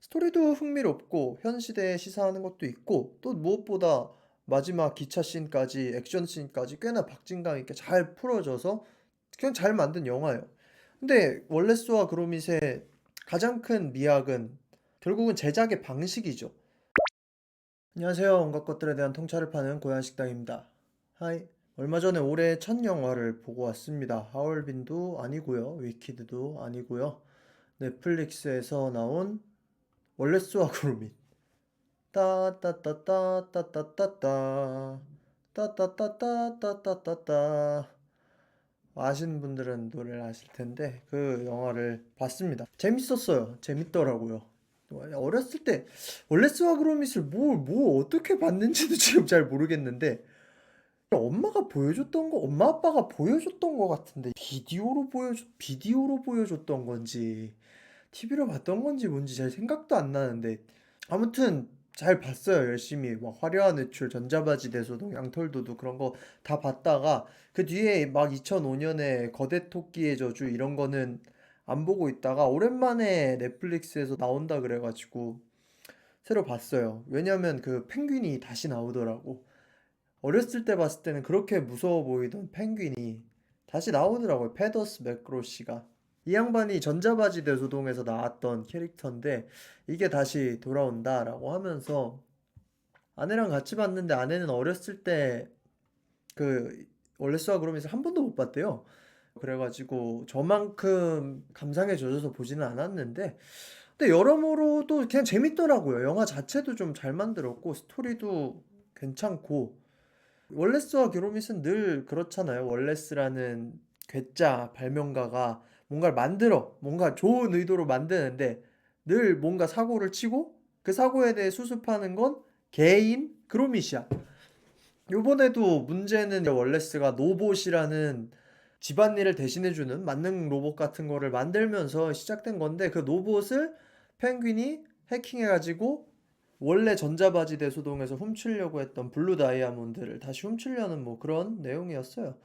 스토리도 흥미롭고 현 시대에 시사하는 것도 있고 또 무엇보다 마지막 기차 씬까지 액션 씬까지 꽤나 박진감 있게 잘 풀어져서 그냥 잘 만든 영화예요. 근데 월레스와 그로밋의 가장 큰 미학은 결국은 제작의 방식이죠. 안녕하세요. 온갖 것들에 대한 통찰을 파는 고양식당입니다. 하이. 얼마 전에 올해 첫 영화를 보고 왔습니다. 하얼빈도 아니고요. 위키드도 아니고요. 넷플릭스에서 나온 월레스와 그로밋. 따따따따따따따따 따따따따따따따따 아시는 분들은 노래를 아실 텐데 그 영화를 봤습니다. 재밌었어요. 재밌더라고요. 어렸을 때 월레스와 그로밋을 뭐 어떻게 봤는지도 지금 잘 모르겠는데 엄마가 보여줬던 거, 엄마 아빠가 보여줬던 거 같은데 비디오로 보여줬던 건지 TV로 봤던 건지 뭔지 잘 생각도 안 나는데 아무튼 잘 봤어요. 열심히 막 화려한 외출, 전자바지 대소동, 양털도둑 그런 거 다 봤다가 그 뒤에 막 2005년에 거대 토끼의 저주 이런 거는 안 보고 있다가 오랜만에 넷플릭스에서 나온다 그래가지고 새로 봤어요. 왜냐면 그 펭귄이 다시 나오더라고. 어렸을 때 봤을 때는 그렇게 무서워 보이던 펭귄이 다시 나오더라고요. 페더스 매크로시가. 이 양반이 전자바지 대소동에서 나왔던 캐릭터인데 이게 다시 돌아온다라고 하면서 아내랑 같이 봤는데 아내는 어렸을 때 그 월레스와 그로밋을 한 번도 못 봤대요. 그래가지고 저만큼 감상에 젖어서 보지는 않았는데 근데 여러모로 또 그냥 재밌더라고요. 영화 자체도 좀 잘 만들었고 스토리도 괜찮고 월레스와 그로밋은 늘 그렇잖아요. 월레스라는 괴짜 발명가가 뭔가를 만들어 뭔가 좋은 의도로 만드는데 늘 뭔가 사고를 치고 그 사고에 대해 수습하는 건 개인 그로밋이야. 요번에도 문제는 월레스가 노봇이라는 집안일을 대신해주는 만능 로봇 같은 거를 만들면서 시작된 건데 그 로봇을 펭귄이 해킹해가지고 원래 전자바지 대소동에서 훔치려고 했던 블루 다이아몬드를 다시 훔치려는 뭐 그런 내용이었어요.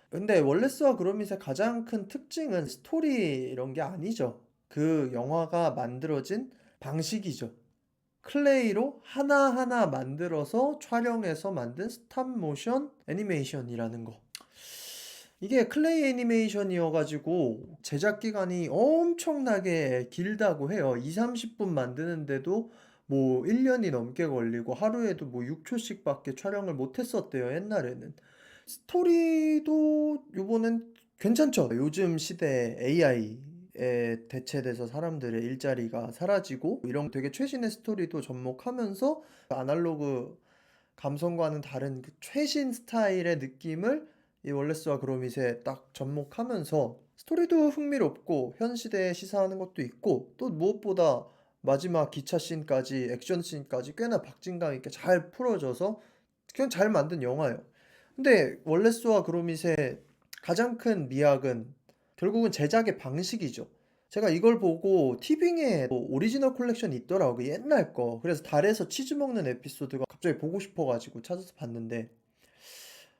근데 월레스와 그로밋의 가장 큰 특징은 스토리 이런 게 아니죠. 그 영화가 만들어진 방식이죠. 클레이로 하나하나 만들어서 촬영해서 만든 스탑 모션 애니메이션이라는 거. 이게 클레이 애니메이션이어가지고 제작 기간이 엄청나게 길다고 해요. 2, 30분 만드는데도 뭐 1년이 넘게 걸리고 하루에도 뭐 6초씩 밖에 촬영을 못 했었대요, 옛날에는. 스토리도 요번엔 괜찮죠? 요즘 시대에 AI에 대체돼서 사람들의 일자리가 사라지고 이런 되게 최신의 스토리도 접목하면서 아날로그 감성과는 다른 그 최신 스타일의 느낌을 이 월레스와 그로밋에 딱 접목하면서 스토리도 흥미롭고 현 시대에 시사하는 것도 있고 또 무엇보다 마지막 기차 씬까지 액션 씬까지 꽤나 박진감 있게 잘 풀어져서 그냥 잘 만든 영화예요. 근데 월레스와 그로밋의 가장 큰 미학은 결국은 제작의 방식이죠. 제가 이걸 보고 티빙에 오리지널 컬렉션이 있더라고 그 옛날 거. 그래서 달에서 치즈 먹는 에피소드가 갑자기 보고 싶어가지고 찾아서 봤는데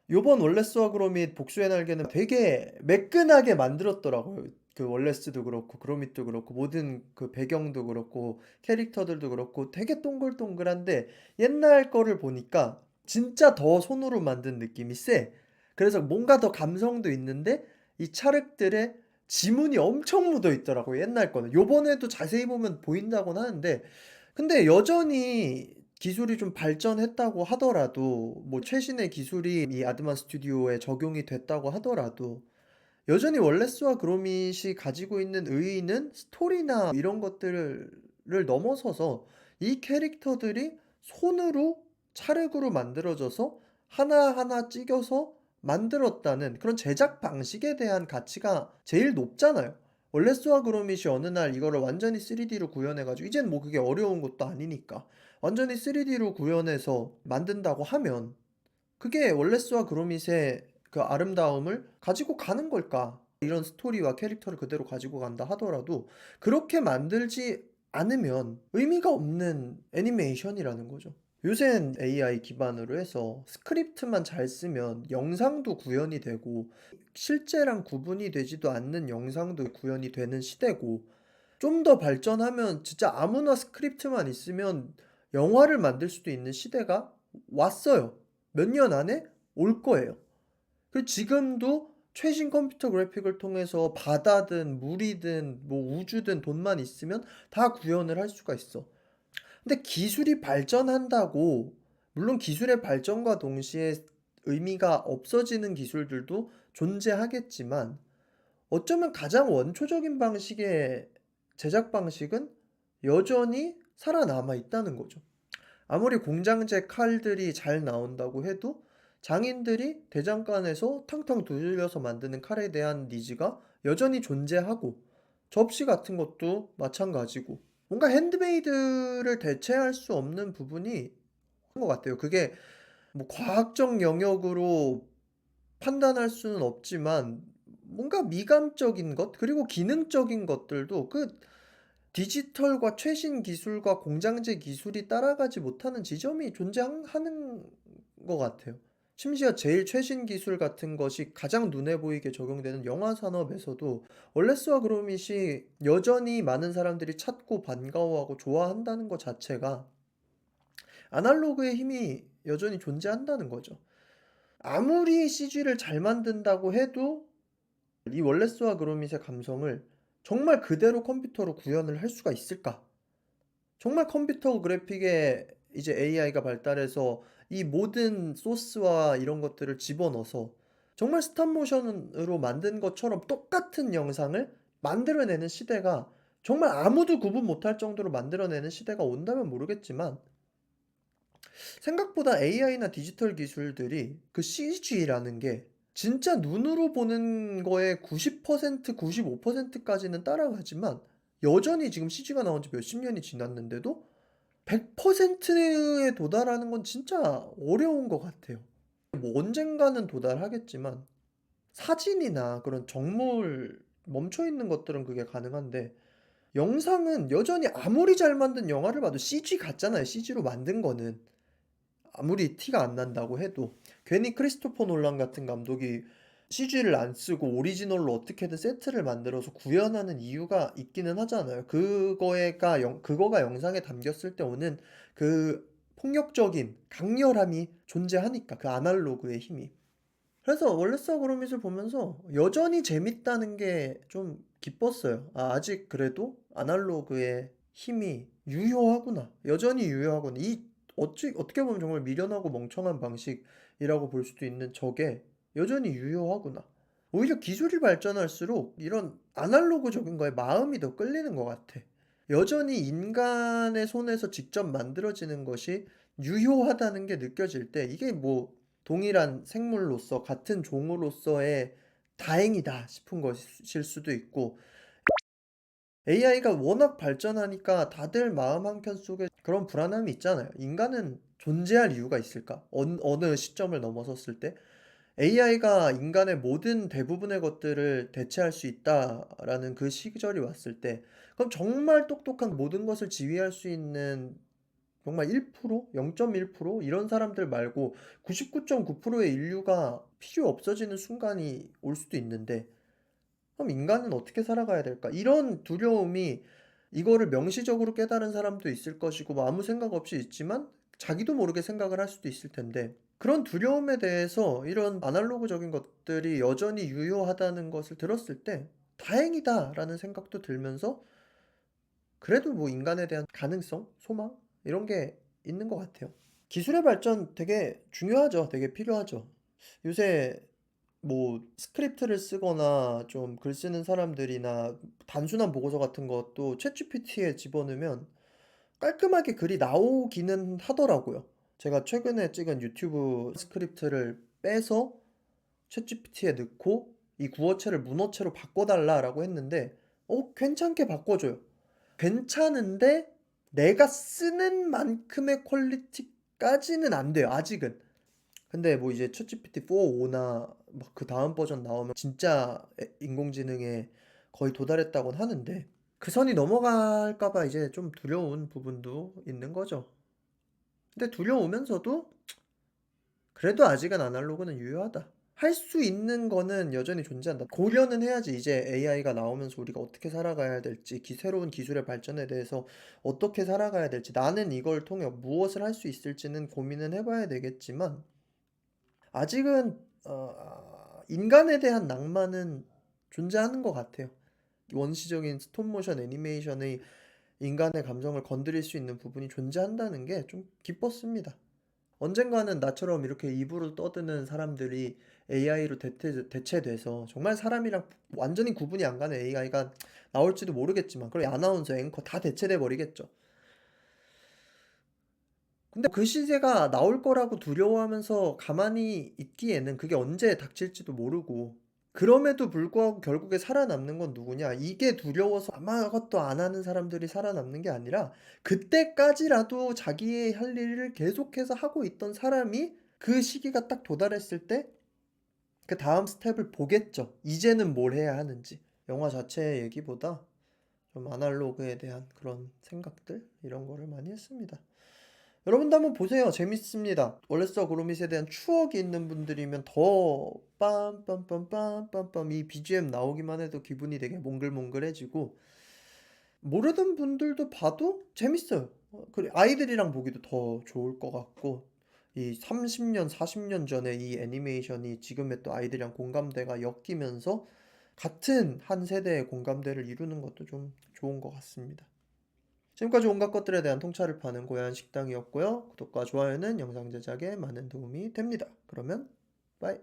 요번 월레스와 그로밋 복수의 날개는 되게 매끈하게 만들었더라고요. 그 월레스도 그렇고 그로밋도 그렇고 모든 그 배경도 그렇고 캐릭터들도 그렇고 되게 동글동글한데 옛날 거를 보니까 진짜 더 손으로 만든 느낌이 세. 그래서 뭔가 더 감성도 있는데 이 찰흙들의 지문이 엄청 묻어 있더라고요. 옛날 거는. 요번에도 자세히 보면 보인다고는 하는데 근데 여전히 기술이 좀 발전했다고 하더라도 뭐 최신의 기술이 이 아드만 스튜디오에 적용이 됐다고 하더라도 여전히 월레스와 그로밋이 가지고 있는 의의는 스토리나 이런 것들을 넘어서서 이 캐릭터들이 손으로 찰흙으로 만들어져서 하나하나 찍어서 만들었다는 그런 제작 방식에 대한 가치가 제일 높잖아요. 월레스와 그로밋이 어느 날 이거를 완전히 3D로 구현해가지고 이젠 뭐 그게 어려운 것도 아니니까 완전히 3D로 구현해서 만든다고 하면 그게 월레스와 그로밋의 그 아름다움을 가지고 가는 걸까? 이런 스토리와 캐릭터를 그대로 가지고 간다 하더라도 그렇게 만들지 않으면 의미가 없는 애니메이션이라는 거죠. 요새는 AI 기반으로 해서 스크립트만 잘 쓰면 영상도 구현이 되고 실제랑 구분이 되지도 않는 영상도 구현이 되는 시대고 좀 더 발전하면 진짜 아무나 스크립트만 있으면 영화를 만들 수도 있는 시대가 왔어요. 몇 년 안에 올 거예요. 그리고 지금도 최신 컴퓨터 그래픽을 통해서 바다든 물이든 뭐 우주든 돈만 있으면 다 구현을 할 수가 있어. 근데 기술이 발전한다고 물론 기술의 발전과 동시에 의미가 없어지는 기술들도 존재하겠지만 어쩌면 가장 원초적인 방식의 제작 방식은 여전히 살아남아 있다는 거죠. 아무리 공장제 칼들이 잘 나온다고 해도 장인들이 대장간에서 탕탕 두들려서 만드는 칼에 대한 니즈가 여전히 존재하고 접시 같은 것도 마찬가지고 뭔가 핸드메이드를 대체할 수 없는 부분이 큰 것 같아요. 그게 뭐 과학적 영역으로 판단할 수는 없지만 뭔가 미감적인 것 그리고 기능적인 것들도 그 디지털과 최신 기술과 공장제 기술이 따라가지 못하는 지점이 존재하는 것 같아요. 심지어 제일 최신 기술 같은 것이 가장 눈에 보이게 적용되는 영화 산업에서도 월레스와 그로밋이 여전히 많은 사람들이 찾고 반가워하고 좋아한다는 것 자체가 아날로그의 힘이 여전히 존재한다는 거죠. 아무리 CG를 잘 만든다고 해도 이 월레스와 그로밋의 감성을 정말 그대로 컴퓨터로 구현을 할 수가 있을까? 정말 컴퓨터 그래픽에 이제 AI가 발달해서 이 모든 소스와 이런 것들을 집어넣어서 정말 스탑모션으로 만든 것처럼 똑같은 영상을 만들어내는 시대가 정말 아무도 구분 못할 정도로 만들어내는 시대가 온다면 모르겠지만 생각보다 AI나 디지털 기술들이 그 CG라는 게 진짜 눈으로 보는 거에 90%, 95%까지는 따라가지만 여전히 지금 CG가 나온 지 몇십 년이 지났는데도 100%에 도달하는 건 진짜 어려운 것 같아요. 뭐 언젠가는 도달하겠지만 사진이나 그런 정물 멈춰 있는 것들은 그게 가능한데 영상은 여전히 아무리 잘 만든 영화를 봐도 CG 같잖아요. CG로 만든 거는. 아무리 티가 안 난다고 해도 괜히 크리스토퍼 놀란 같은 감독이 CG를 안 쓰고 오리지널로 어떻게든 세트를 만들어서 구현하는 이유가 있기는 하잖아요. 그거가 영상에 담겼을 때 오는 그 폭력적인 강렬함이 존재하니까 그 아날로그의 힘이. 그래서 월레스 그로밋을 보면서 여전히 재밌다는 게 좀 기뻤어요. 아직 그래도 아날로그의 힘이 유효하구나. 여전히 유효하구나. 어떻게 보면 정말 미련하고 멍청한 방식이라고 볼 수도 있는 저게 여전히 유효하구나. 오히려 기술이 발전할수록 이런 아날로그적인 거에 마음이 더 끌리는 것 같아. 여전히 인간의 손에서 직접 만들어지는 것이 유효하다는 게 느껴질 때 이게 뭐 동일한 생물로서 같은 종으로서의 다행이다 싶은 것일 수도 있고 AI가 워낙 발전하니까 다들 마음 한켠 속에 그런 불안함이 있잖아요. 인간은 존재할 이유가 있을까? 어느 시점을 넘어섰을 때 AI가 인간의 모든 대부분의 것들을 대체할 수 있다라는 그 시절이 왔을 때 그럼 정말 똑똑한 모든 것을 지휘할 수 있는 정말 1%? 0.1% 이런 사람들 말고 99.9%의 인류가 필요 없어지는 순간이 올 수도 있는데 그럼 인간은 어떻게 살아가야 될까? 이런 두려움이 이거를 명시적으로 깨달은 사람도 있을 것이고 뭐 아무 생각 없이 있지만 자기도 모르게 생각을 할 수도 있을 텐데 그런 두려움에 대해서 이런 아날로그적인 것들이 여전히 유효하다는 것을 들었을 때 다행이다라는 생각도 들면서 그래도 뭐 인간에 대한 가능성, 소망 이런 게 있는 것 같아요. 기술의 발전 되게 중요하죠. 되게 필요하죠. 요새 뭐 스크립트를 쓰거나 좀 글 쓰는 사람들이나 단순한 보고서 같은 것도 챗GPT에 집어넣으면 깔끔하게 글이 나오기는 하더라고요. 제가 최근에 찍은 유튜브 스크립트를 빼서 챗GPT에 넣고 이 구어체를 문어체로 바꿔달라라고 했는데 괜찮게 바꿔줘요. 괜찮은데 내가 쓰는 만큼의 퀄리티까지는 안 돼요. 아직은. 근데 뭐 이제 챗GPT 4, 5나 막 그 다음 버전 나오면 진짜 인공지능에 거의 도달했다곤 하는데 그 선이 넘어갈까 봐 이제 좀 두려운 부분도 있는 거죠. 근데 두려우면서도 그래도 아직은 아날로그는 유효하다. 할 수 있는 거는 여전히 존재한다. 고려는 해야지. 이제 AI가 나오면서 우리가 어떻게 살아가야 될지, 새로운 기술의 발전에 대해서 어떻게 살아가야 될지, 나는 이걸 통해 무엇을 할 수 있을지는 고민은 해봐야 되겠지만, 아직은 인간에 대한 낭만은 존재하는 것 같아요. 원시적인 스톱모션 애니메이션의 인간의 감정을 건드릴 수 있는 부분이 존재한다는 게 좀 기뻤습니다. 언젠가는 나처럼 이렇게 입으로 떠드는 사람들이 AI로 대체돼서 정말 사람이랑 완전히 구분이 안 가는 AI가 나올지도 모르겠지만, 그리고 아나운서, 앵커 다 대체돼 버리겠죠. 근데 그 시대가 나올 거라고 두려워하면서 가만히 있기에는 그게 언제 닥칠지도 모르고, 그럼에도 불구하고 결국에 살아남는 건 누구냐? 이게 두려워서 아무것도 안 하는 사람들이 살아남는 게 아니라, 그때까지라도 자기의 할 일을 계속해서 하고 있던 사람이 그 시기가 딱 도달했을 때 그 다음 스텝을 보겠죠. 이제는 뭘 해야 하는지. 영화 자체의 얘기보다 좀 아날로그에 대한 그런 생각들, 이런 거를 많이 했습니다. 여러분도 한번 보세요. 재밌습니다. 월레스와 그로밋에 대한 추억이 있는 분들이면 더 빰빰빰빰빰빰 이 BGM 나오기만 해도 기분이 되게 몽글몽글해지고, 모르던 분들도 봐도 재밌어요. 그리고 아이들이랑 보기도 더 좋을 것 같고, 이 30년, 40년 전에 이 애니메이션이 지금의 또 아이들이랑 공감대가 엮이면서 같은 한 세대의 공감대를 이루는 것도 좀 좋은 것 같습니다. 지금까지 온갖 것들에 대한 통찰을 파는 고야한 식당이었고요. 구독과 좋아요는 영상 제작에 많은 도움이 됩니다. 그러면 빠이.